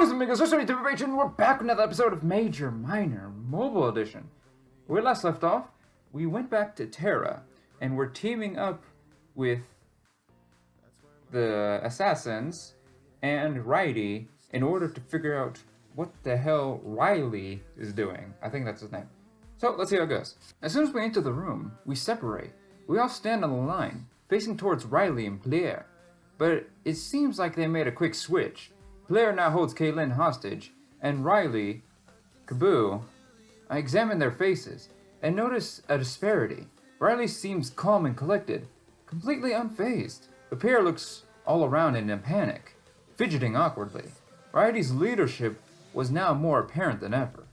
Saludos amigos, yo soy TV Patron. We're back with another episode of Major Minor Mobile Edition. Where we last left off, we went back to Terra, and we're teaming up with the assassins and Riley in order to figure out what the hell Riley is doing. I think that's his name. So let's see how it goes. As soon as we enter the room, we separate. We all stand on the line, facing towards Riley and Blair. But it seems like they made a quick switch. Blair now holds Kaylin hostage, and Riley, Kaboo. I examine their faces and notice a disparity. Riley seems calm and collected, completely unfazed. The pair looks all around in a panic, fidgeting awkwardly. Riley's leadership was now more apparent than ever.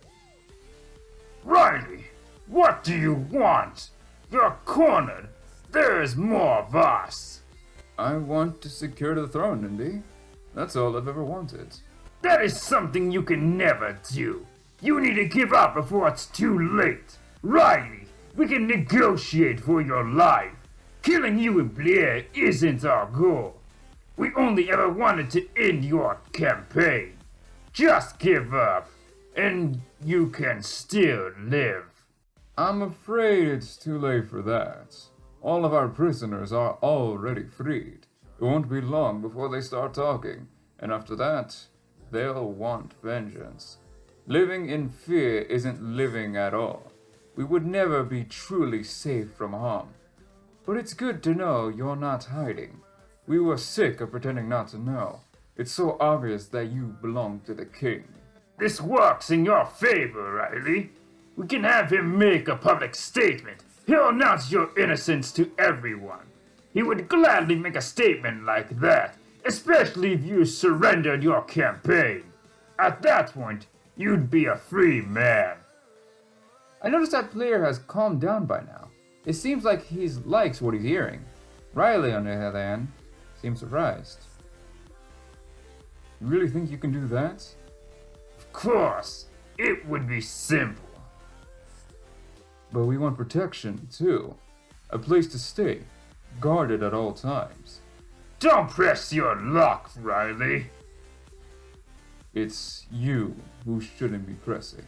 Riley, what do you want? You're cornered. There is more of us. I want to secure the throne, Indy. That's all I've ever wanted. That is something you can never do. You need to give up before it's too late. Riley, we can negotiate for your life. Killing you and Blair isn't our goal. We only ever wanted to end your campaign. Just give up, and you can still live. I'm afraid it's too late for that. All of our prisoners are already freed. It won't be long before they start talking, and after that, they'll want vengeance. Living in fear isn't living at all. We would never be truly safe from harm. But it's good to know you're not hiding. We were sick of pretending not to know. It's so obvious that you belong to the king. This works in your favor, Riley. We can have him make a public statement. He'll announce your innocence to everyone. He would gladly make a statement like that, especially if you surrendered your campaign. At that point, you'd be a free man. I noticed that Blair has calmed down by now. It seems like he likes what he's hearing. Riley, on the other hand, seems surprised. You really think you can do that? Of course, it would be simple. But we want protection, too. A place to stay, guarded at all times. Don't press your luck, Riley. It's you who shouldn't be pressing.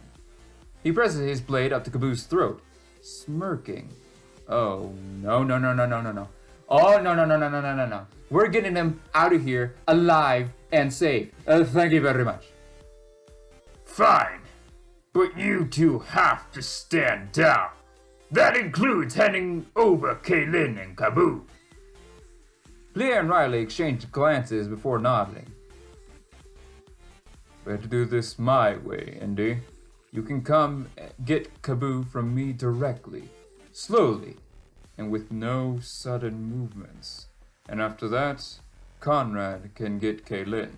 He presses his blade up to Kaboo's throat, smirking. Oh, no. Oh, no. We're getting them out of here alive and safe. Thank you very much. Fine, but you two have to stand down. That includes handing over Kaylin and Kaboo. Blair and Riley exchange glances before nodding. Better do this my way, Indy. You can come get Kaboo from me directly, slowly, and with no sudden movements. And after that, Conrad can get Kaylin.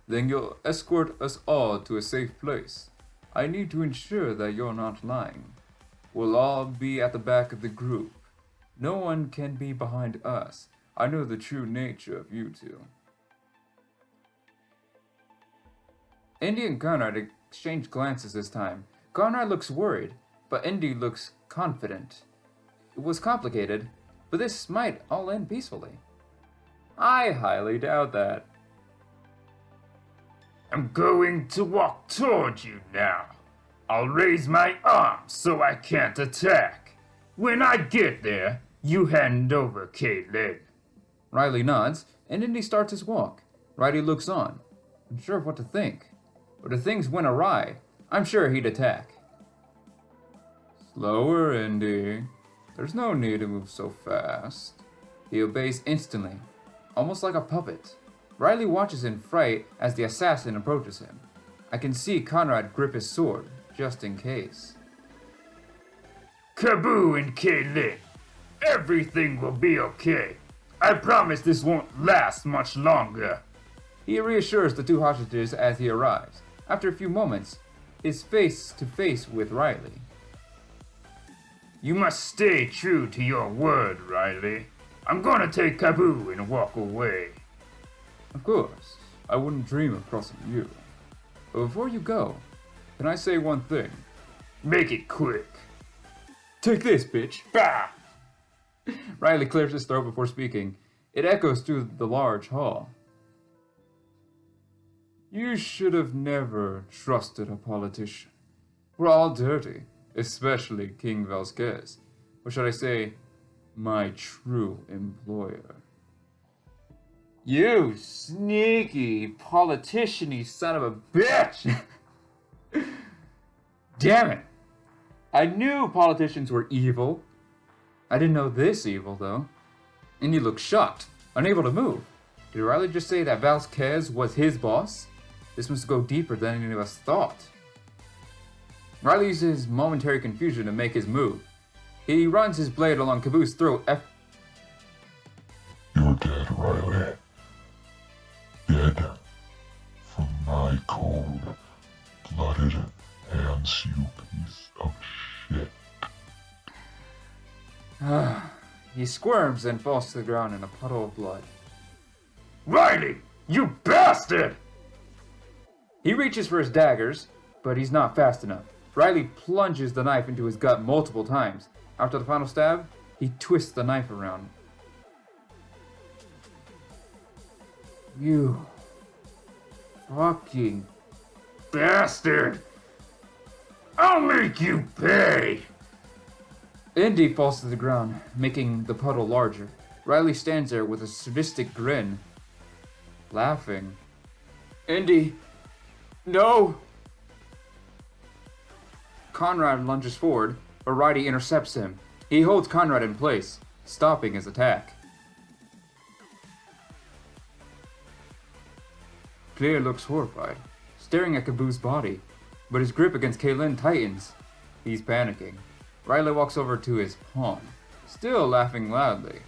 Then you'll escort us all to a safe place. I need to ensure that you're not lying. We'll all be at the back of the group. No one can be behind us. I know the true nature of you two. Indy and Conrad exchange glances this time. Conrad looks worried, but Indy looks confident. It was complicated, but this might all end peacefully. I highly doubt that. I'm going to walk toward you now. I'll raise my arm so I can't attack. When I get there, you hand over Kaylin. Riley nods, and Indy starts his walk. Riley looks on, unsure of what to think. But if things went awry, I'm sure he'd attack. Slower, Indy. There's no need to move so fast. He obeys instantly, almost like a puppet. Riley watches in fright as the assassin approaches him. I can see Conrad grip his sword, just in case. Kaboo and Kaylin, everything will be okay. I promise this won't last much longer. He reassures the two hostages as he arrives. After a few moments, is face to face with Riley. You must stay true to your word, Riley. I'm gonna take Kaboo and walk away. Of course, I wouldn't dream of crossing you. But before you go, can I say one thing? Make it quick. Take this, bitch. Bah! Riley clears his throat before speaking. It echoes through the large hall. You should have never trusted a politician. We're all dirty, especially King Vasquez. Or should I say, my true employer. You sneaky politician-y son of a bitch! Damn it! I knew politicians were evil. I didn't know this evil, though. And you look shocked, unable to move. Did Riley just say that Vasquez was his boss? This must go deeper than any of us thought. Riley uses his momentary confusion to make his move. He runs his blade along Caboos's throat. You're dead, Riley. Dead from my cold-blooded hands, you piece of shit. He squirms and falls to the ground in a puddle of blood. Riley, you bastard! He reaches for his daggers, but he's not fast enough. Riley plunges the knife into his gut multiple times. After the final stab, he twists the knife around. You fucking Bastard! I'll make you pay! Indy falls to the ground, making the puddle larger. Riley stands there with a sadistic grin, laughing. Indy, no! Conrad lunges forward, but Riley intercepts him. He holds Conrad in place, stopping his attack. Claire looks horrified, staring at Caboos's body, but his grip against Kaylin tightens. He's panicking. Riley walks over to his pawn, still laughing loudly.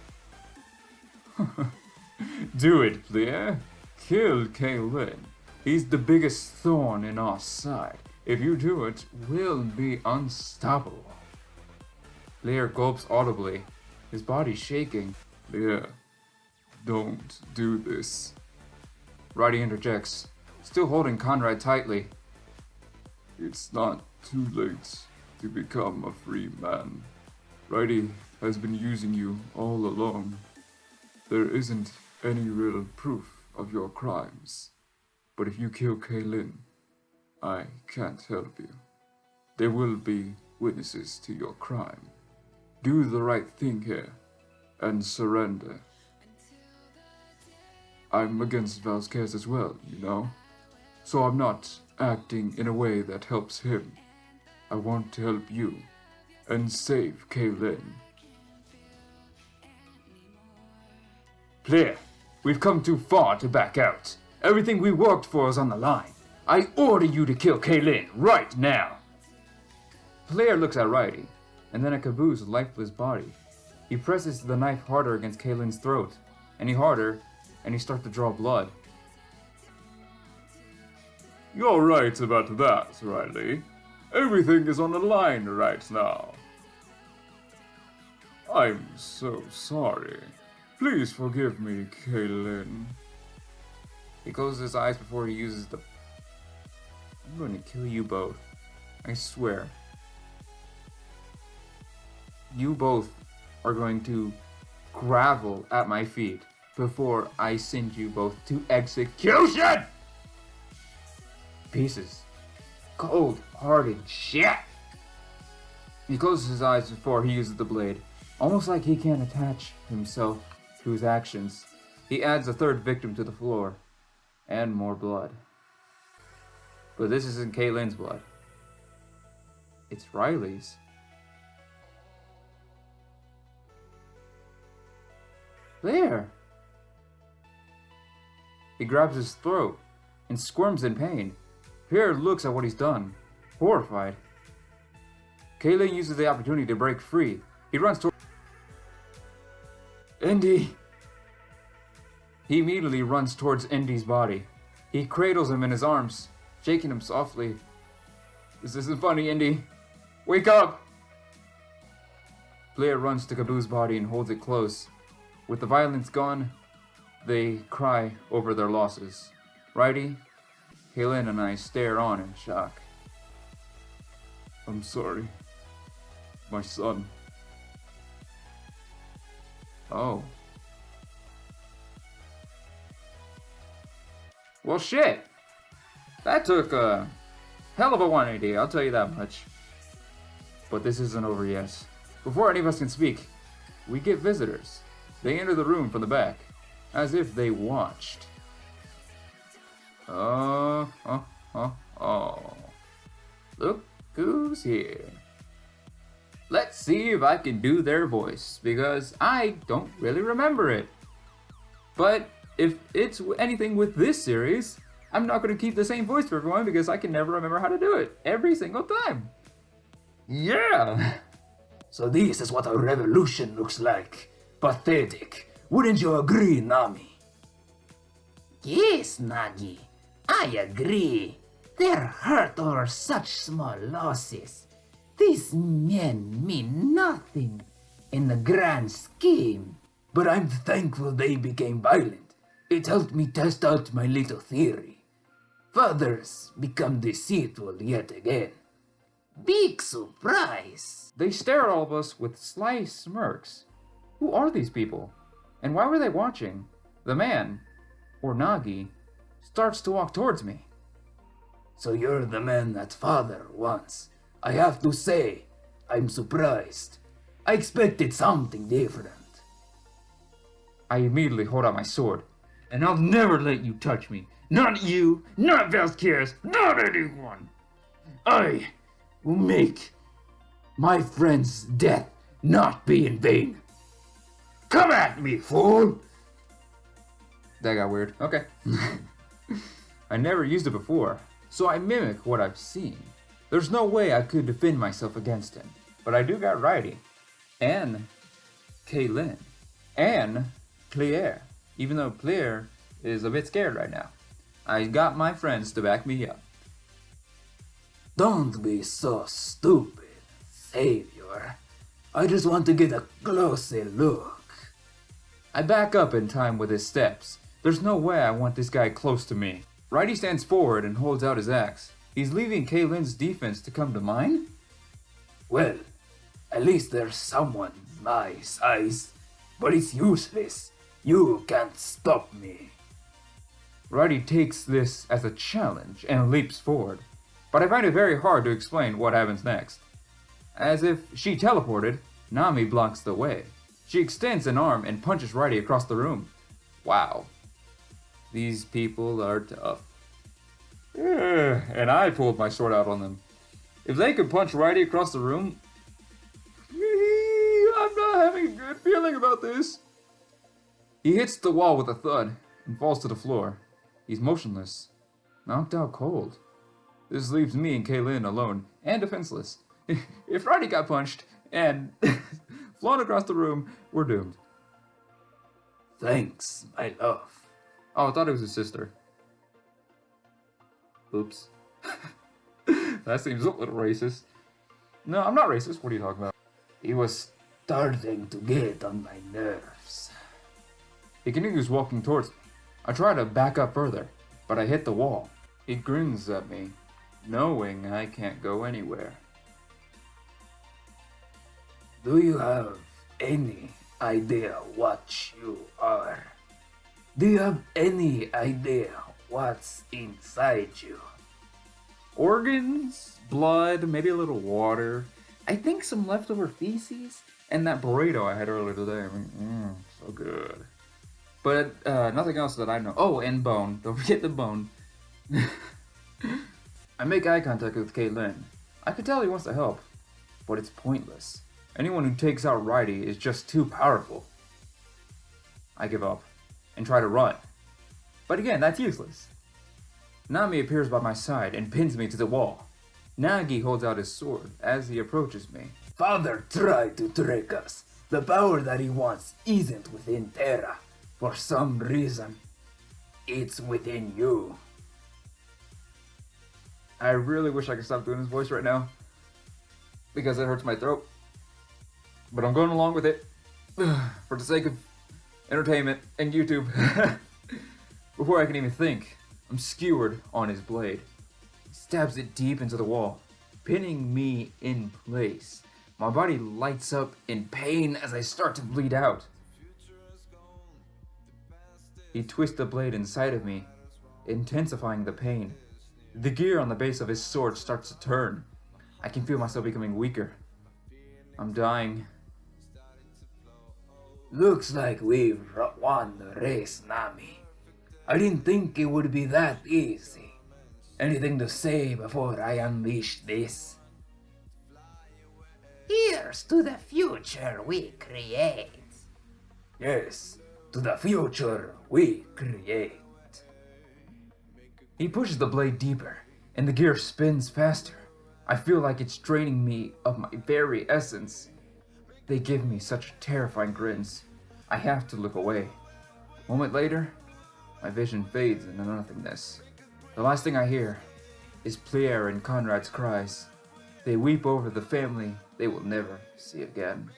Do it, Claire. Kill Kaylin. He's the biggest thorn in our side. If you do it, we'll be unstoppable. Claire gulps audibly, his body shaking. Claire, don't do this. Riley interjects, still holding Conrad tightly. It's not too late to become a free man. Riley has been using you all along. There isn't any real proof of your crimes. But if you kill Kaylin, I can't help you. There will be witnesses to your crime. Do the right thing here and surrender. I'm against Vasquez as well, you know? So I'm not acting in a way that helps him. I want to help you and save Kaylin. Claire, we've come too far to back out. Everything we worked for is on the line. I order you to kill Kaylin right now. Claire looks at Riley, and then at Caboos's lifeless body. He presses the knife harder against Kaylin's throat, and he starts to draw blood. You're right about that, Riley. Everything is on the line right now. I'm so sorry. Please forgive me, Kaylin. He closes his eyes before he uses the... I'm going to kill you both. I swear. You both are going to grovel at my feet before I send you both to execution! Pieces. Cold-hearted shit! He closes his eyes before he uses the blade, almost like he can't attach himself to his actions. He adds a third victim to the floor, and more blood. But this isn't Kaylin's blood. It's Riley's. There! He grabs his throat and squirms in pain. Pierre looks at what he's done, horrified. Kaylin uses the opportunity to break free. He runs toward Indy! He immediately runs towards Indy's body. He cradles him in his arms, shaking him softly. This isn't funny, Indy. Wake up! Blair runs to Caboos's body and holds it close. With the violence gone, they cry over their losses. Riley, Kaylin, and I stare on in shock. I'm sorry. My son. Oh. Well, shit! That took a hell of a 180, I'll tell you that much. But this isn't over yet. Before any of us can speak, we get visitors. They enter the room from the back, as if they watched. Oh. Look who's here. Let's see if I can do their voice, because I don't really remember it. But if it's anything with this series, I'm not going to keep the same voice for everyone because I can never remember how to do it every single time. Yeah! So this is what a revolution looks like. Pathetic. Wouldn't you agree, Nami? Yes, Nagi, I agree. They're hurt over such small losses. These men mean nothing in the grand scheme. But I'm thankful they became violent. It helped me test out my little theory. Fathers become deceitful yet again. Big surprise. They stare at all of us with sly smirks. Who are these people? And why were they watching? The man, or Nagi, starts to walk towards me. So you're the man that father wants. I have to say, I'm surprised. I expected something different. I immediately hold out my sword. And I'll never let you touch me. Not you, not Valkyries, not anyone. I will make my friend's death not be in vain. Come at me, fool! That got weird. Okay. I never used it before, so I mimic what I've seen. There's no way I could defend myself against him, but I do got Righty, and Kaylin, and Claire, even though Claire is a bit scared right now. I got my friends to back me up. Don't be so stupid, Savior. I just want to get a closer look. I back up in time with his steps. There's no way I want this guy close to me. Righty stands forward and holds out his axe. He's leaving Kaylin's defense to come to mine? Well, at least there's someone my size, but it's useless. You can't stop me. Righty takes this as a challenge and leaps forward, but I find it very hard to explain what happens next. As if she teleported, Nami blocks the way. She extends an arm and punches Righty across the room. Wow. These people are tough. And I pulled my sword out on them. If they could punch Righty across the room, I'm not having a good feeling about this. He hits the wall with a thud and falls to the floor. He's motionless, knocked out cold. This leaves me and Kaylin alone and defenseless. If Righty got punched and flown across the room, we're doomed. Thanks, my love. Oh, I thought it was his sister. Oops. That seems a little racist. No, I'm not racist. What are you talking about? He was starting to get on my nerves. He continues walking towards me. I try to back up further, but I hit the wall. He grins at me, knowing I can't go anywhere. Do you have any idea what you are? Do you have any idea what's inside you? Organs, blood, maybe a little water. I think some leftover feces, and that burrito I had earlier today. So good. But nothing else that I know. Oh, and bone. Don't forget the bone. I make eye contact with Kaylin. I can tell he wants to help, but it's pointless. Anyone who takes out Righty is just too powerful. I give up and try to run. But again, that's useless. Nami appears by my side and pins me to the wall. Nagi holds out his sword as he approaches me. Father tried to trick us. The power that he wants isn't within Terra. For some reason, it's within you. I really wish I could stop doing this voice right now, because it hurts my throat. But I'm going along with it, for the sake of entertainment and YouTube. Before I can even think, I'm skewered on his blade. He stabs it deep into the wall, pinning me in place. My body lights up in pain as I start to bleed out. He twists the blade inside of me, intensifying the pain. The gear on the base of his sword starts to turn. I can feel myself becoming weaker. I'm dying. Looks like we've won the race, Nami. I didn't think it would be that easy. Anything to say before I unleash this? Here's to the future we create. Yes, to the future we create. He pushes the blade deeper, and the gear spins faster. I feel like it's draining me of my very essence. They give me such terrifying grins. I have to look away. A moment later, my vision fades into nothingness. The last thing I hear is Pierre and Conrad's cries. They weep over the family they will never see again.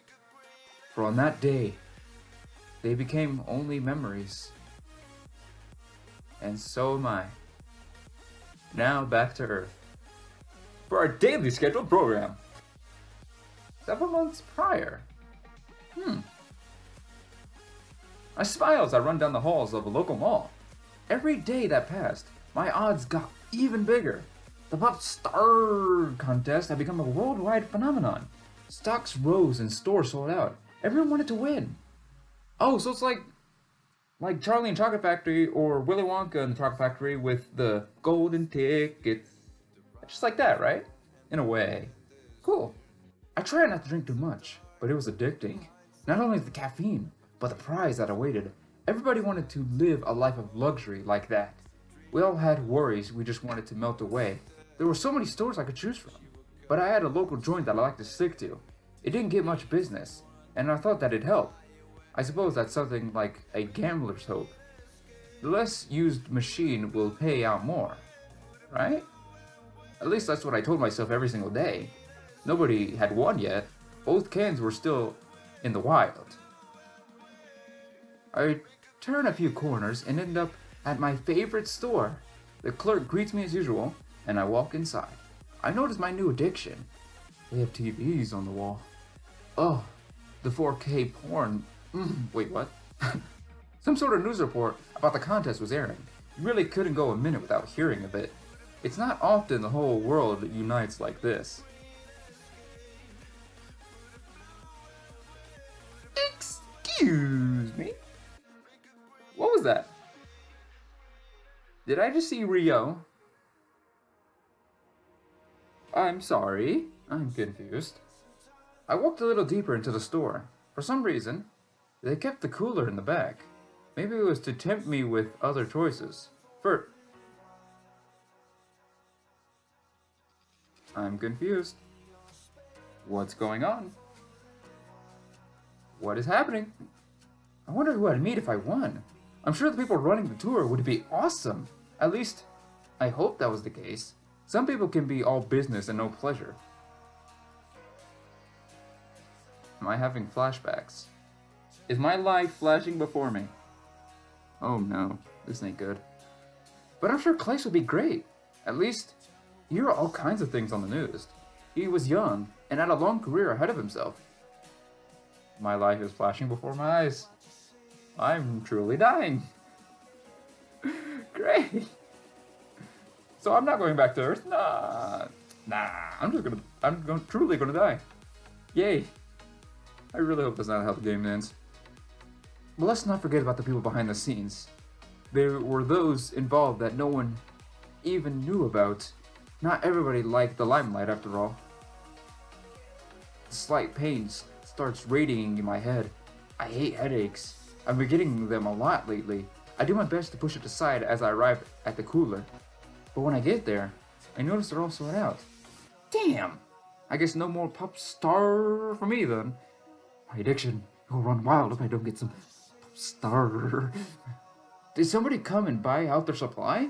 For on that day, they became only memories. And so am I. Now back to Earth for our daily scheduled program. 7 months prior. I smile as I run down the halls of a local mall. Every day that passed, my odds got even bigger. The Pop Star contest had become a worldwide phenomenon. Stocks rose and stores sold out. Everyone wanted to win. Oh, so it's like Charlie and Chocolate Factory or Willy Wonka and the Chocolate Factory with the golden tickets. Just like that, right? In a way. Cool. I tried not to drink too much, but it was addicting. Not only the caffeine, but the prize that awaited. Everybody wanted to live a life of luxury like that. We all had worries we just wanted to melt away. There were so many stores I could choose from, but I had a local joint that I liked to stick to. It didn't get much business, and I thought that it'd help. I suppose that's something like a gambler's hope. The less used machine will pay out more, right? At least that's what I told myself every single day. Nobody had won yet. Both cans were still in the wild. I turn a few corners and end up at my favorite store. The clerk greets me as usual, and I walk inside. I notice my new addiction. They have TVs on the wall. Oh, the 4K porn. Wait, what? Some sort of news report about the contest was airing. You really couldn't go a minute without hearing of it. It's not often the whole world unites like this. Excuse me? What was that? Did I just see Rio? I'm sorry. I'm confused. I walked a little deeper into the store. For some reason, they kept the cooler in the back. Maybe it was to tempt me with other choices. I'm confused. What's going on? What is happening? I wonder who I'd meet if I won. I'm sure the people running the tour would be awesome. At least, I hope that was the case. Some people can be all business and no pleasure. Am I having flashbacks? Is my life flashing before me? Oh no, this ain't good. But I'm sure Clace would be great. At least, you hear all kinds of things on the news. He was young and had a long career ahead of himself. My life is flashing before my eyes. I'm truly dying. Great. So I'm not going back to Earth? Nah. I'm truly gonna die. Yay. I really hope that's not how the game ends. But let's not forget about the people behind the scenes. There were those involved that no one even knew about. Not everybody liked the limelight after all. The slight pain starts radiating in my head. I hate headaches. I've been getting them a lot lately. I do my best to push it aside as I arrive at the cooler. But when I get there, I notice they're all sold out. Damn! I guess no more Pop Star for me then. My addiction will run wild if I don't get some Pop Star. Did somebody come and buy out their supply?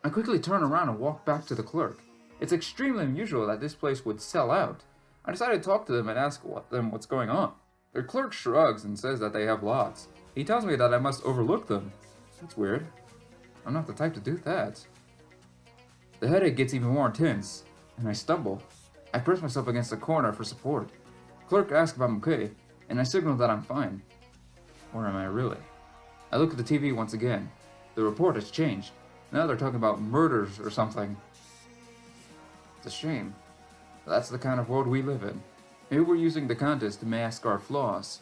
I quickly turn around and walk back to the clerk. It's extremely unusual that this place would sell out. I decided to talk to them and ask what's going on. Their clerk shrugs and says that they have lots. He tells me that I must overlook them. That's weird. I'm not the type to do that. The headache gets even more intense, and I stumble. I press myself against a corner for support. The clerk asks if I'm okay, and I signal that I'm fine. Or am I really? I look at the TV once again. The report has changed. Now they're talking about murders or something. It's a shame. That's the kind of world we live in. Maybe we're using the contest to mask our flaws.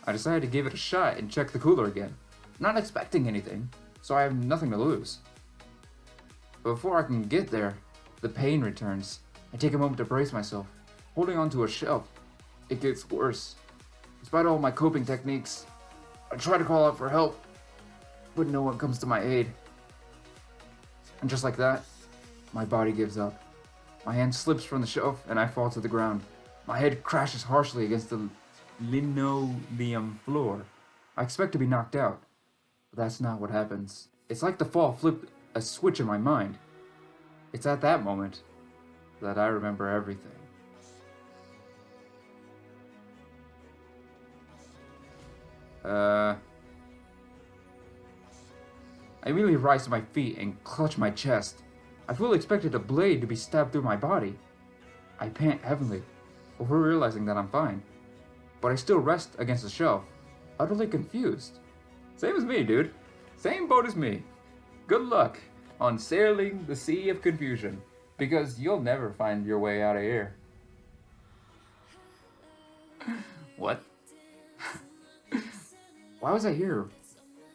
I decided to give it a shot and check the cooler again. Not expecting anything, so I have nothing to lose. But before I can get there, the pain returns. I take a moment to brace myself, holding onto a shelf. It gets worse. Despite all my coping techniques, I try to call out for help, but no one comes to my aid. And just like that, my body gives up. My hand slips from the shelf and I fall to the ground. My head crashes harshly against the linoleum floor. I expect to be knocked out, but that's not what happens. It's like the fall flipped a switch in my mind. It's at that moment that I remember everything. I immediately rise to my feet and clutch my chest. I fully expected a blade to be stabbed through my body. I pant heavily, before realizing that I'm fine. But I still rest against the shelf, utterly confused. Same as me, dude. Same boat as me. Good luck on sailing the sea of confusion, because you'll never find your way out of here. What? Why was I here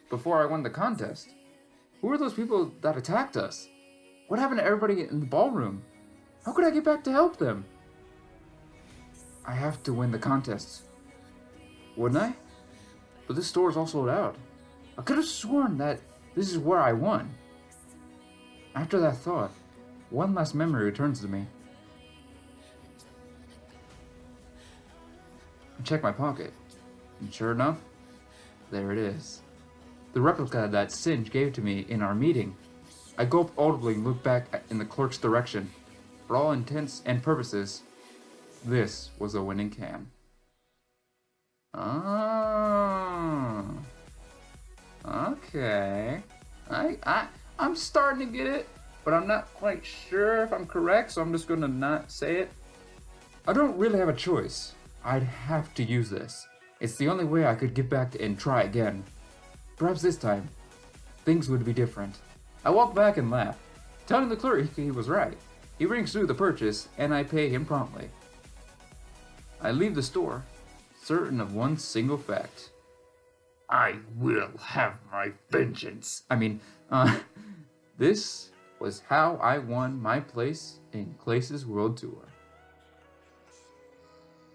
before I won the contest? Who were those people that attacked us? What happened to everybody in the ballroom? How could I get back to help them? I have to win the contest. Wouldn't I? But this store is all sold out. I could have sworn that this is where I won. After that thought, one last memory returns to me. I check my pocket, and sure enough, there it is. The replica that Singe gave to me in our meeting. I gulp audibly and look back in the clerk's direction. For all intents and purposes, this was a winning can. Oh. Okay. I'm starting to get it, but I'm not quite sure if I'm correct, so I'm just gonna not say it. I don't really have a choice. I'd have to use this. It's the only way I could get back and try again. Perhaps this time, things would be different. I walk back and laugh, telling the clerk he was right. He rings through the purchase, and I pay him promptly. I leave the store, certain of one single fact. I will have my vengeance. This was how I won my place in Clace's World Tour.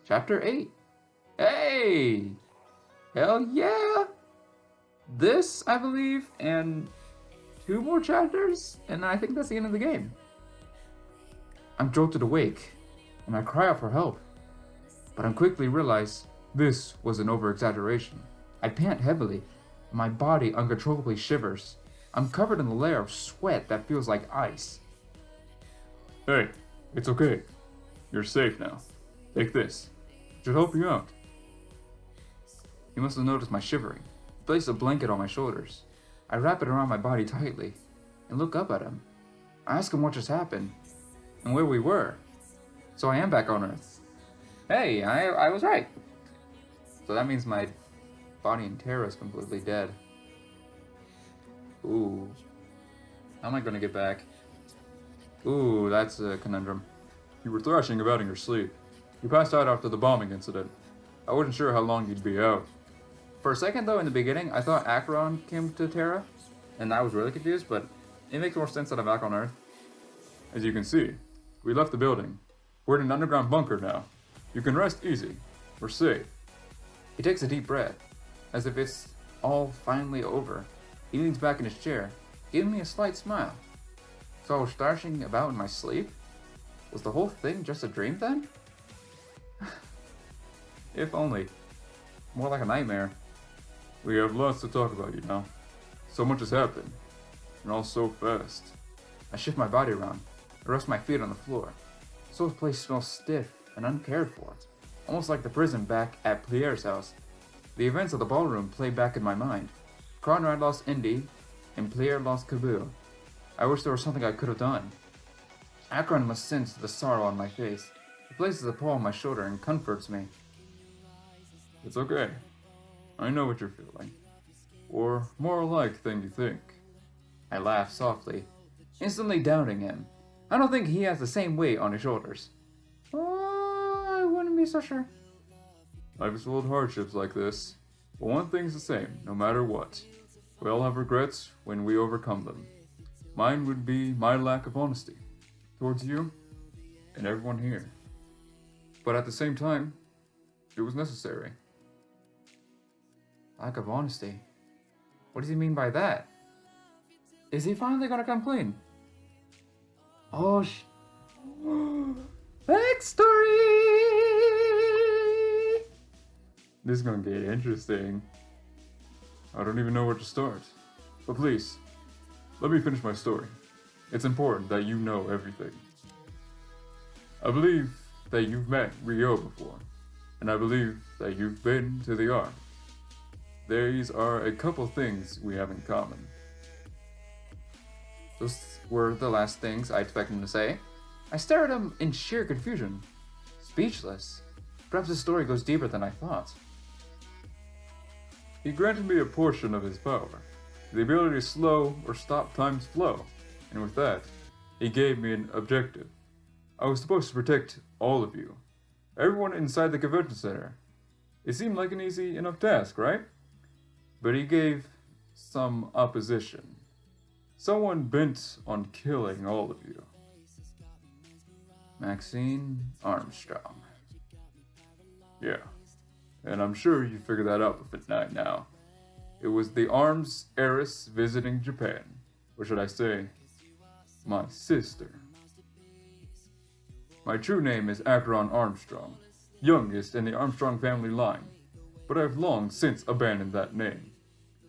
Chapter 8. Hey! Hell yeah! This, I believe, and 2 more chapters, and I think that's the end of the game. I'm jolted awake, and I cry out for help. But I quickly realize this was an over-exaggeration. I pant heavily, and my body uncontrollably shivers. I'm covered in a layer of sweat that feels like ice. Hey, it's okay. You're safe now. Take this. It should help you out. He must have noticed my shivering. He placed a blanket on my shoulders. I wrap it around my body tightly and look up at him. I ask him what just happened and where we were. So I am back on Earth. Hey, I was right. So that means my body in Terra is completely dead. Ooh. How am I gonna get back? Ooh, that's a conundrum. You were thrashing about in your sleep. You passed out after the bombing incident. I wasn't sure how long you'd be out. For a second though, in the beginning, I thought Acheron came to Terra, and I was really confused, but it makes more sense that I'm back on Earth. As you can see, we left the building. We're in an underground bunker now. You can rest easy. We're safe. He takes a deep breath, as if it's all finally over. He leans back in his chair, giving me a slight smile. So I was thrashing about in my sleep? Was the whole thing just a dream then? If only. More like a nightmare. We have lots to talk about, you know. So much has happened. And all so fast. I shift my body around. I rest my feet on the floor. This whole place smells stiff and uncared for. Almost like the prison back at Pierre's house. The events of the ballroom play back in my mind. Conrad lost Indy, and Pierre lost Kabul. I wish there was something I could have done. Akron must sense the sorrow on my face. He places a paw on my shoulder and comforts me. It's okay. I know what you're feeling. Or more alike than you think. I laughed softly, instantly doubting him. I don't think he has the same weight on his shoulders. Oh, I wouldn't be so sure. Life is full of hardships like this, but one thing's the same, no matter what. We all have regrets when we overcome them. Mine would be my lack of honesty towards you and everyone here. But at the same time, it was necessary. Lack of honesty? What does he mean by that? Is he finally gonna come clean? Oh, backstory! This is gonna get interesting. I don't even know where to start. But please, let me finish my story. It's important that you know everything. I believe that you've met Rio before, and I believe that you've been to the Ark. These are a couple things we have in common. Those were the last things I expected him to say. I stared at him in sheer confusion, speechless. Perhaps the story goes deeper than I thought. He granted me a portion of his power, the ability to slow or stop time's flow, and with that, he gave me an objective. I was supposed to protect all of you, everyone inside the convention center. It seemed like an easy enough task, right? But he gave some opposition. Someone bent on killing all of you. Maxine Armstrong. Yeah, and I'm sure you figured that out by now. It was the Arms heiress visiting Japan. Or should I say, my sister. My true name is Akron Armstrong, youngest in the Armstrong family line, but I've long since abandoned that name.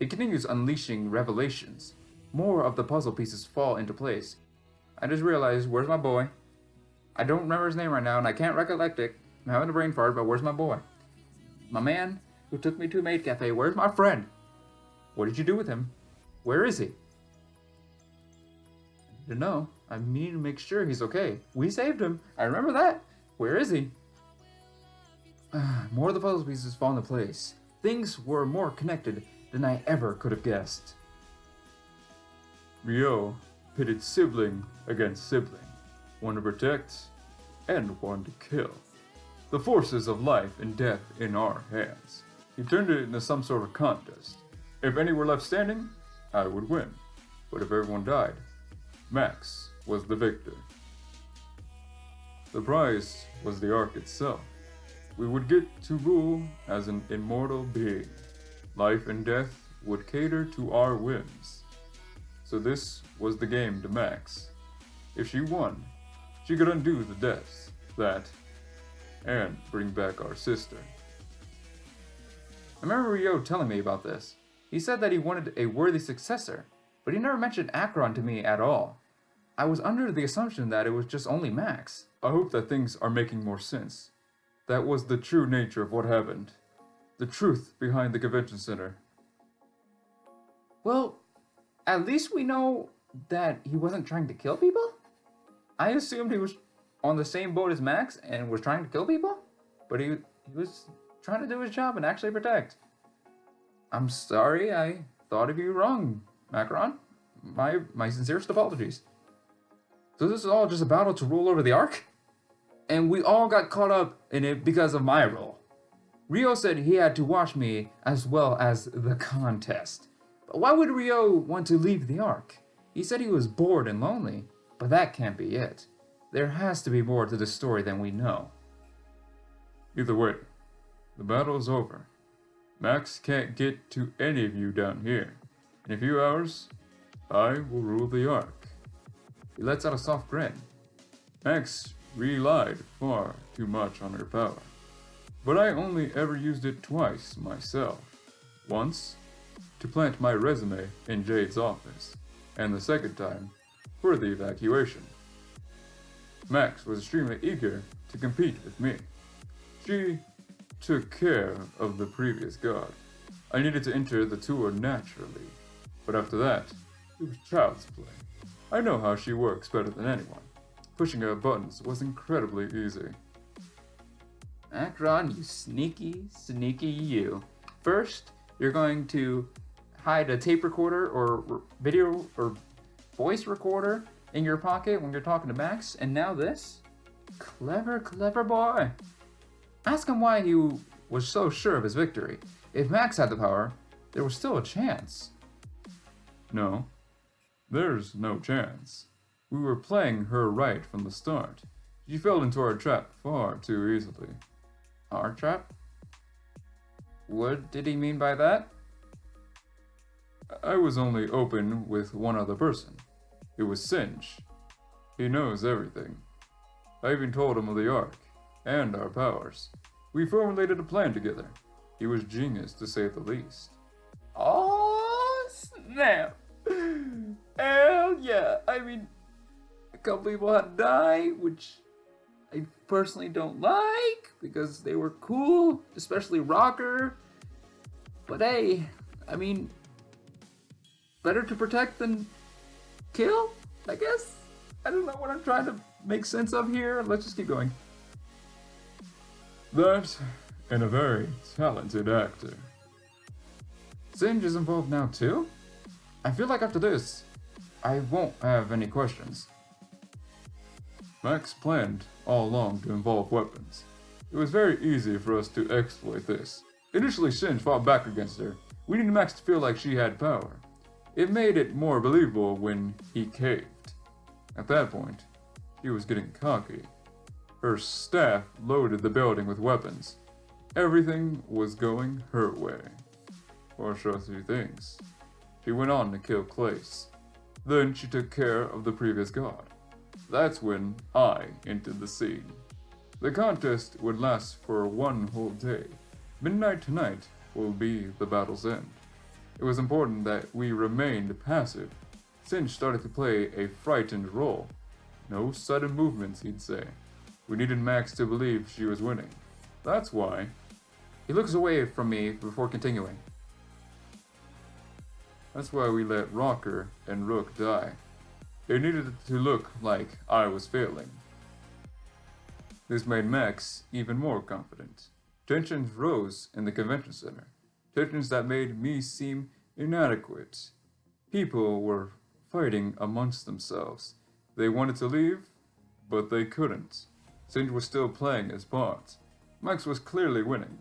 It continues unleashing revelations. More of the puzzle pieces fall into place. I just realized, where's my boy? I don't remember his name right now, and I can't recollect it. I'm having a brain fart, but where's my boy? My man who took me to a maid cafe, where's my friend? What did you do with him? Where is he? I need to know. I need to make sure he's okay. We saved him. I remember that. Where is he? More of the puzzle pieces fall into place. Things were more connected than I ever could have guessed. Rio pitted sibling against sibling, one to protect and one to kill. The forces of life and death in our hands. He turned it into some sort of contest. If any were left standing, I would win. But if everyone died, Max was the victor. The prize was the Ark itself. We would get to rule as an immortal being. Life and death would cater to our whims. So this was the game to Max. If she won, she could undo the deaths, and bring back our sister. I remember Rio telling me about this. He said that he wanted a worthy successor, but he never mentioned Akron to me at all. I was under the assumption that it was just only Max. I hope that things are making more sense. That was the true nature of what happened. The truth behind the convention center. Well, at least we know that he wasn't trying to kill people? I assumed he was on the same boat as Max and was trying to kill people? But he was trying to do his job and actually protect. I'm sorry, I thought of you wrong, Macron. My sincerest apologies. So this is all just a battle to rule over the Ark? And we all got caught up in it because of my role. Rio said he had to watch me as well as the contest. But why would Rio want to leave the Ark? He said he was bored and lonely, but that can't be it. There has to be more to the story than we know. Either way, the battle is over. Max can't get to any of you down here. In a few hours, I will rule the Ark. He lets out a soft grin. Max relied far too much on her power, but I only ever used it twice myself. Once, to plant my resume in Jade's office, and the second time, for the evacuation. Max was extremely eager to compete with me. She took care of the previous god. I needed to enter the tour naturally, but after that, it was child's play. I know how she works better than anyone. Pushing her buttons was incredibly easy. Akron, you sneaky, sneaky you. First, you're going to hide a tape recorder or video or voice recorder in your pocket when you're talking to Max, and now this? Clever, clever boy. Ask him why he was so sure of his victory. If Max had the power, there was still a chance. No, there's no chance. We were playing her right from the start. She fell into our trap far too easily. Our trap? What did he mean by that? I was only open with one other person. It was Singe. He knows everything. I even told him of the Ark and our powers. We formulated a plan together. He was genius, to say the least. Oh, snap. Hell yeah. I mean, a couple people had to die, which I personally don't like because they were cool, especially Rocker. But hey, I mean, better to protect than kill, I guess? I don't know what I'm trying to make sense of here. Let's just keep going. That, and a very talented actor. Singe is involved now too? I feel like after this, I won't have any questions. Max planned all along to involve weapons. It was very easy for us to exploit this. Initially, Singe fought back against her. We needed Max to feel like she had power. It made it more believable when he caved. At that point, she was getting cocky. Her staff loaded the building with weapons. Everything was going her way. Or so she thinks. She went on to kill Clace. Then she took care of the previous god. That's when I entered the scene. The contest would last for one whole day. Midnight tonight will be the battle's end. It was important that we remained passive. Singe started to play a frightened role. No sudden movements, he'd say. We needed Max to believe she was winning. That's why. He looks away from me before continuing. That's why we let Rocker and Rook die. It needed to look like I was failing. This made Max even more confident. Tensions rose in the convention center. Tensions that made me seem inadequate. People were fighting amongst themselves. They wanted to leave, but they couldn't. Singe was still playing his part. Max was clearly winning.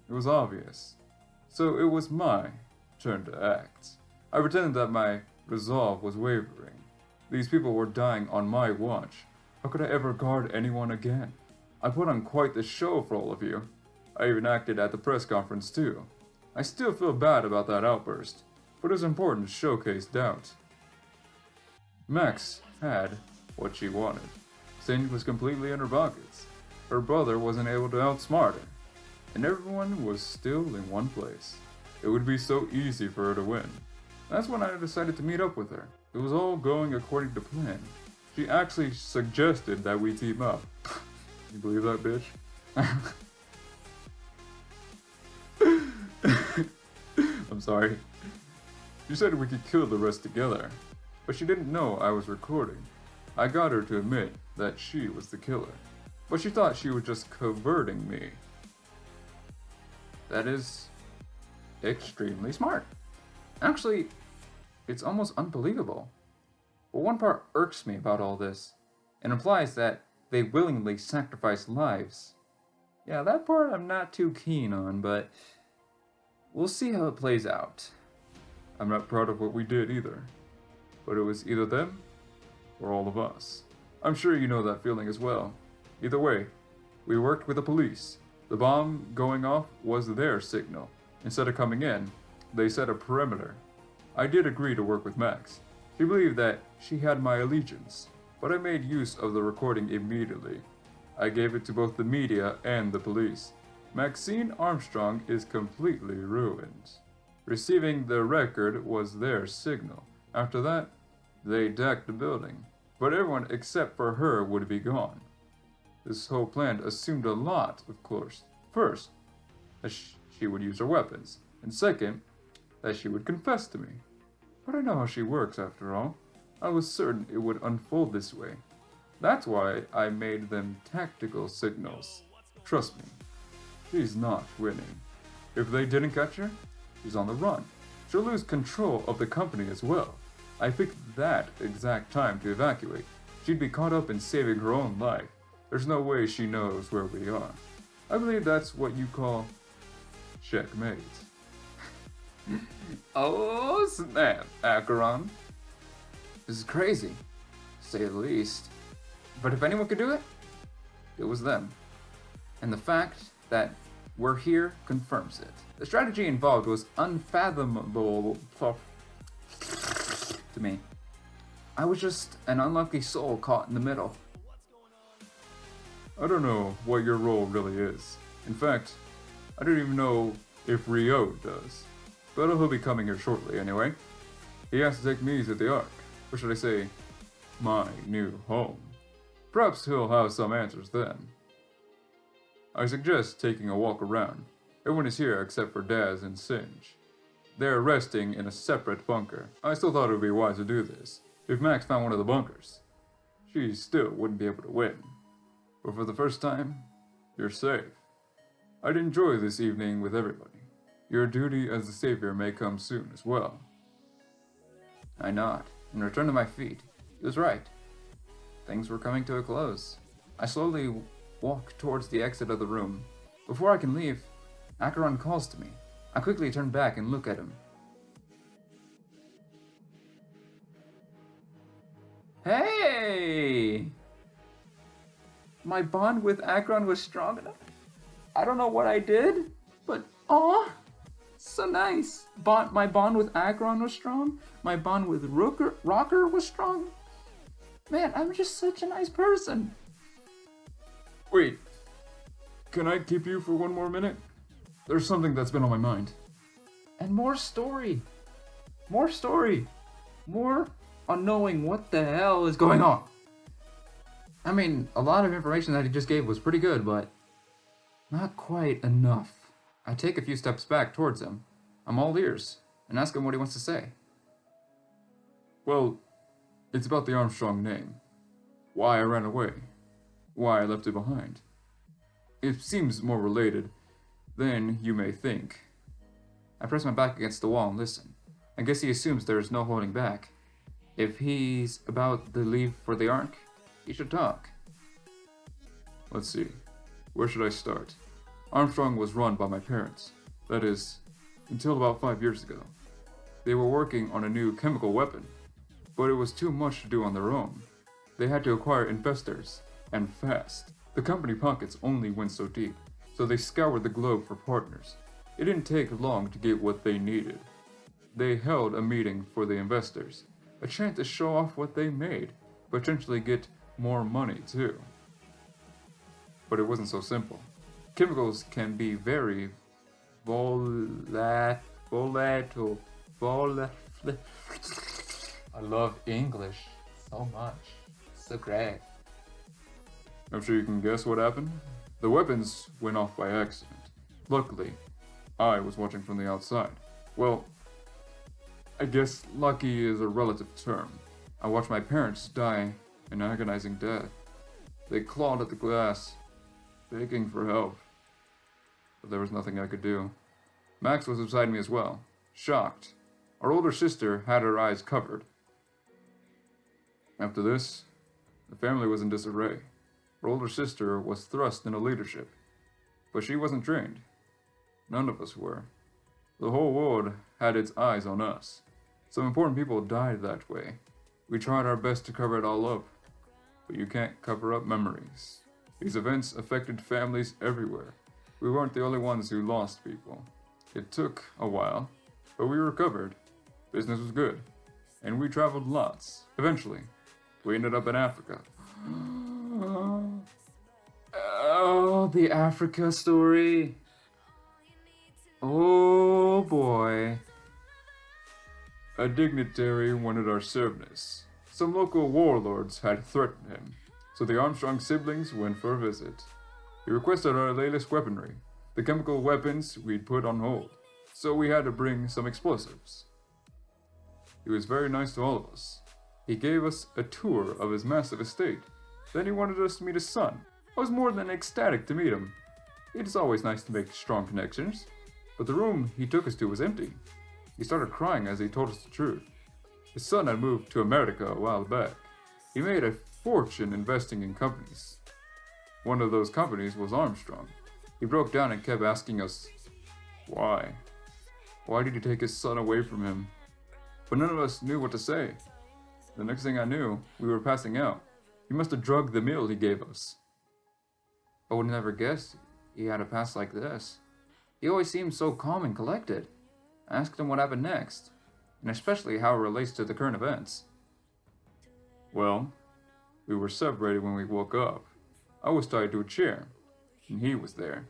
It was obvious. So it was my turn to act. I pretended that my resolve was wavering. These people were dying on my watch. How could I ever guard anyone again? I put on quite the show for all of you. I even acted at the press conference too. I still feel bad about that outburst, but it was important to showcase doubt. Max had what she wanted. Singe was completely in her pockets. Her brother wasn't able to outsmart her. And everyone was still in one place. It would be so easy for her to win. That's when I decided to meet up with her. It was all going according to plan. She actually suggested that we team up. You believe that, bitch? I'm sorry. She said we could kill the rest together, but she didn't know I was recording. I got her to admit that she was the killer, but she thought she was just coverting me. That is extremely smart. Actually, it's almost unbelievable. But one part irks me about all this. It implies that they willingly sacrifice lives. Yeah, that part I'm not too keen on, but we'll see how it plays out. I'm not proud of what we did either, but it was either them or all of us. I'm sure you know that feeling as well. Either way, we worked with the police. The bomb going off was their signal. Instead of coming in, they set a perimeter. I did agree to work with Max. She believed that she had my allegiance, but I made use of the recording immediately. I gave it to both the media and the police. Maxine Armstrong is completely ruined. Receiving the record was their signal. After that, they decked the building, but everyone except for her would be gone. This whole plan assumed a lot, of course. First, that she would use her weapons, and second, that she would confess to me. But I know how she works after all. I was certain it would unfold this way. That's why I made them tactical signals. Trust me, she's not winning. If they didn't catch her, she's on the run. She'll lose control of the company as well. I picked that exact time to evacuate. She'd be caught up in saving her own life. There's no way she knows where we are. I believe that's what you call checkmate. Oh snap, Acheron. This is crazy, to say the least. But if anyone could do it, it was them. And the fact that we're here confirms it. The strategy involved was unfathomable to me. I was just an unlucky soul caught in the middle. I don't know what your role really is. In fact, I don't even know if Rio does. But he'll be coming here shortly anyway. He has to take me to the Ark. Or should I say, my new home. Perhaps he'll have some answers then. I suggest taking a walk around. Everyone is here except for Daz and Singe. They're resting in a separate bunker. I still thought it would be wise to do this. If Max found one of the bunkers, she still wouldn't be able to win. But for the first time, you're safe. I'd enjoy this evening with everybody. Your duty as the savior may come soon as well. I nod and return to my feet. He was right. Things were coming to a close. I slowly walk towards the exit of the room. Before I can leave, Acheron calls to me. I quickly turn back and look at him. Hey! My bond with Acheron was strong enough. I don't know what I did, but aw, so nice. My bond with Acheron was strong. My bond with Rocker was strong. Man, I'm just such a nice person. Wait, can I keep you for one more minute? There's something that's been on my mind. And more story. More story. More on knowing what the hell is going on. I mean, a lot of information that he just gave was pretty good, but not quite enough. I take a few steps back towards him. I'm all ears and ask him what he wants to say. Well, it's about the Armstrong name. Why I ran away. Why I left it behind. It seems more related than you may think. I press my back against the wall and listen. I guess he assumes there is no holding back. If he's about to leave for the Ark, he should talk. Let's see. Where should I start? Armstrong was run by my parents. That is, until about 5 years ago. They were working on a new chemical weapon, but it was too much to do on their own. They had to acquire investors, and fast. The company pockets only went so deep, so they scoured the globe for partners. It didn't take long to get what they needed. They held a meeting for the investors, a chance to show off what they made, potentially get more money too. But it wasn't so simple. Chemicals can be very volatile. I love English so much. So great. I'm sure you can guess what happened. The weapons went off by accident. Luckily, I was watching from the outside. Well, I guess lucky is a relative term. I watched my parents die an agonizing death. They clawed at the glass, begging for help. But there was nothing I could do. Max was beside me as well, shocked. Our older sister had her eyes covered. After this, the family was in disarray. Her older sister was thrust into leadership, but she wasn't trained. None of us were. The whole world had its eyes on us. Some important people died that way. We tried our best to cover it all up, but you can't cover up memories. These events affected families everywhere. We weren't the only ones who lost people. It took a while, but we recovered. Business was good, and we traveled lots. Eventually, we ended up in Africa. Oh, the Africa story. Oh boy. A dignitary wanted our service. Some local warlords had threatened him, so the Armstrong siblings went for a visit. He requested our latest weaponry, the chemical weapons we'd put on hold, so we had to bring some explosives. He was very nice to all of us. He gave us a tour of his massive estate. Then he wanted us to meet his son. I was more than ecstatic to meet him. It is always nice to make strong connections, but the room he took us to was empty. He started crying as he told us the truth. His son had moved to America a while back. He made a fortune investing in companies. One of those companies was Armstrong. He broke down and kept asking us, why? Why did he take his son away from him? But none of us knew what to say. The next thing I knew, we were passing out. He must have drugged the meal he gave us. I would never guess he had a past like this. He always seemed so calm and collected. I asked him what happened next, and especially how it relates to the current events. Well, we were separated when we woke up. I was tied to a chair, and he was there.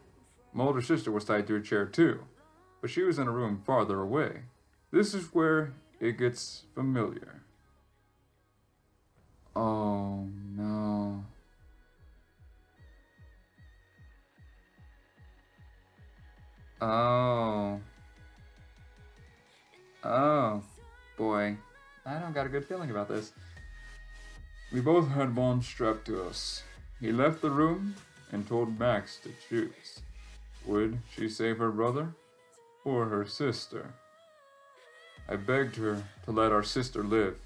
My older sister was tied to a chair too, but she was in a room farther away. This is where it gets familiar. Oh no. Oh. Oh, boy. I don't got a good feeling about this. We both had bombs strapped to us. He left the room and told Max to choose. Would she save her brother or her sister? I begged her to let our sister live.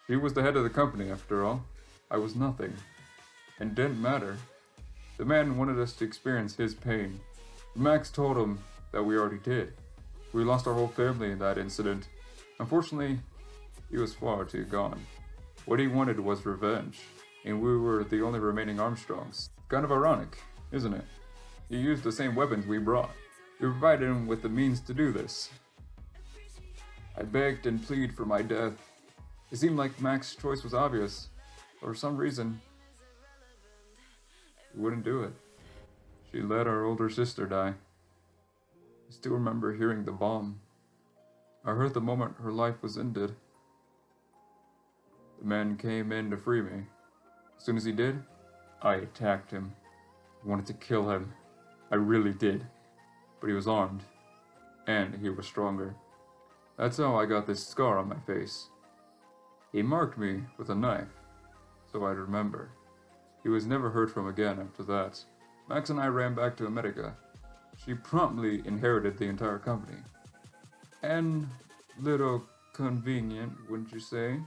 She was the head of the company after all. I was nothing. And didn't matter. The man wanted us to experience his pain. Max told him that we already did. We lost our whole family in that incident. Unfortunately, he was far too gone. What he wanted was revenge, and we were the only remaining Armstrongs. Kind of ironic, isn't it? He used the same weapons we brought. We provided him with the means to do this. I begged and pleaded for my death. It seemed like Max's choice was obvious, but for some reason, he wouldn't do it. She let our older sister die. I still remember hearing the bomb. I heard the moment her life was ended. The man came in to free me. As soon as he did, I attacked him. I wanted to kill him. I really did. But he was armed. And he was stronger. That's how I got this scar on my face. He marked me with a knife, so I'd remember. He was never heard from again after that. Max and I ran back to America. She promptly inherited the entire company. And little convenient, wouldn't you say?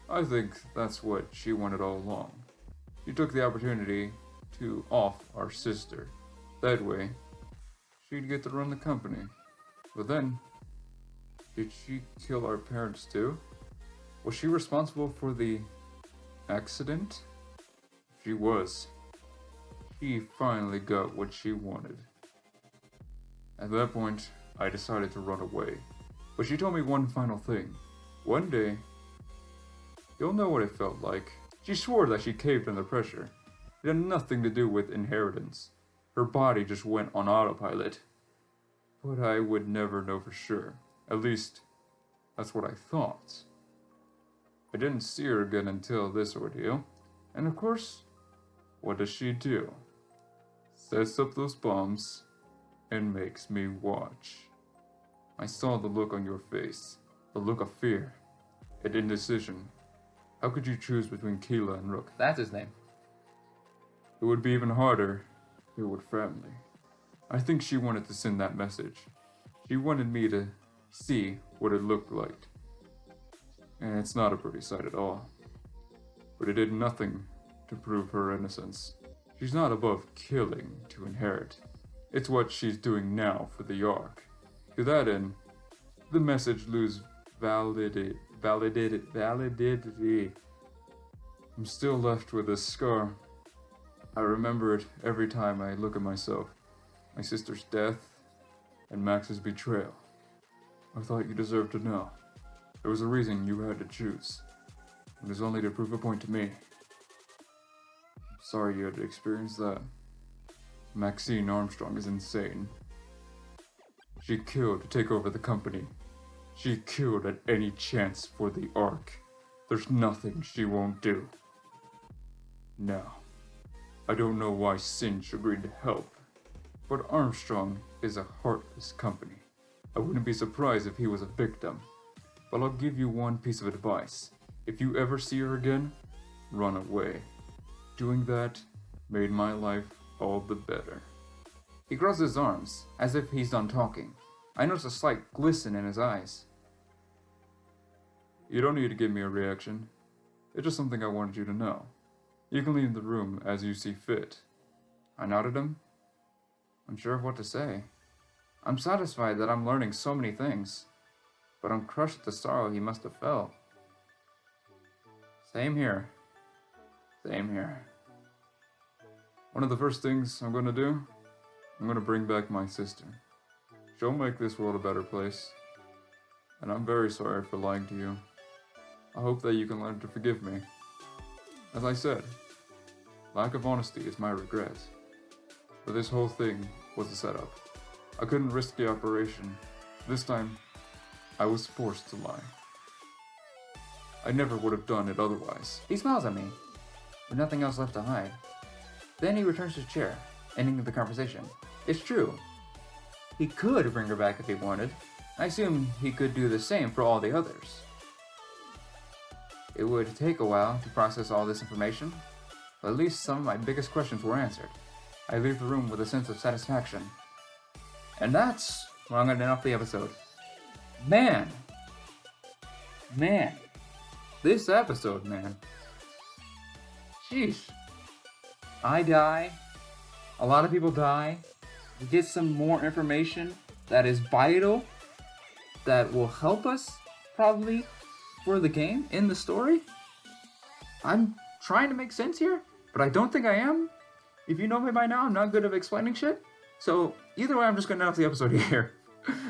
I think that's what she wanted all along. She took the opportunity to off our sister. That way, she'd get to run the company. But then, did she kill our parents too? Was she responsible for the accident? She was. She finally got what she wanted. At that point, I decided to run away. But she told me one final thing. One day, you'll know what it felt like. She swore that she caved under pressure. It had nothing to do with inheritance. Her body just went on autopilot. But I would never know for sure. At least, that's what I thought. I didn't see her again until this ordeal. And of course, what does she do? Sets up those bombs and makes me watch. I saw the look on your face. The look of fear. And indecision. How could you choose between Keela and Rook? That's his name. It would be even harder if it were family. I think she wanted to send that message. She wanted me to see what it looked like. And it's not a pretty sight at all. But it did nothing to prove her innocence. She's not above killing to inherit. It's what she's doing now for the Ark. To that end, the message loses validity. I'm still left with this scar. I remember it every time I look at myself. My sister's death and Max's betrayal. I thought you deserved to know. There was a reason you had to choose. It was only to prove a point to me. I'm sorry you had to experience that. Maxine Armstrong is insane. She killed to take over the company. She killed at any chance for the Ark. There's nothing she won't do. Now, I don't know why Sinch agreed to help, but Armstrong is a heartless company. I wouldn't be surprised if he was a victim. But I'll give you one piece of advice. If you ever see her again, run away. Doing that made my life all the better. He crosses his arms, as if he's done talking. I notice a slight glisten in his eyes. You don't need to give me a reaction. It's just something I wanted you to know. You can leave the room as you see fit. I nodded him, unsure of what to say. I'm satisfied that I'm learning so many things, but I'm crushed at the sorrow he must have felt. Same here. Same here. One of the first things I'm going to do, I'm going to bring back my sister. She'll make this world a better place. And I'm very sorry for lying to you. I hope that you can learn to forgive me. As I said, lack of honesty is my regret. But this whole thing was a setup. I couldn't risk the operation. This time, I was forced to lie. I never would have done it otherwise. He smiles at me, with nothing else left to hide. Then he returns to his chair, ending the conversation. It's true. He could bring her back if he wanted. I assume he could do the same for all the others. It would take a while to process all this information, but at least some of my biggest questions were answered. I leave the room with a sense of satisfaction. And that's where I'm going to end off the episode. Man! This episode, man. Sheesh. I die. A lot of people die. We get some more information that is vital, that will help us, probably, for the game, in the story. I'm trying to make sense here, but I don't think I am. If you know me by now, I'm not good at explaining shit. So, either way, I'm just gonna end off the episode here.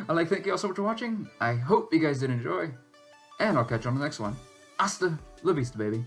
I'd like to thank you all so much for watching. I hope you guys did enjoy. And I'll catch you on the next one. Hasta la vista, baby.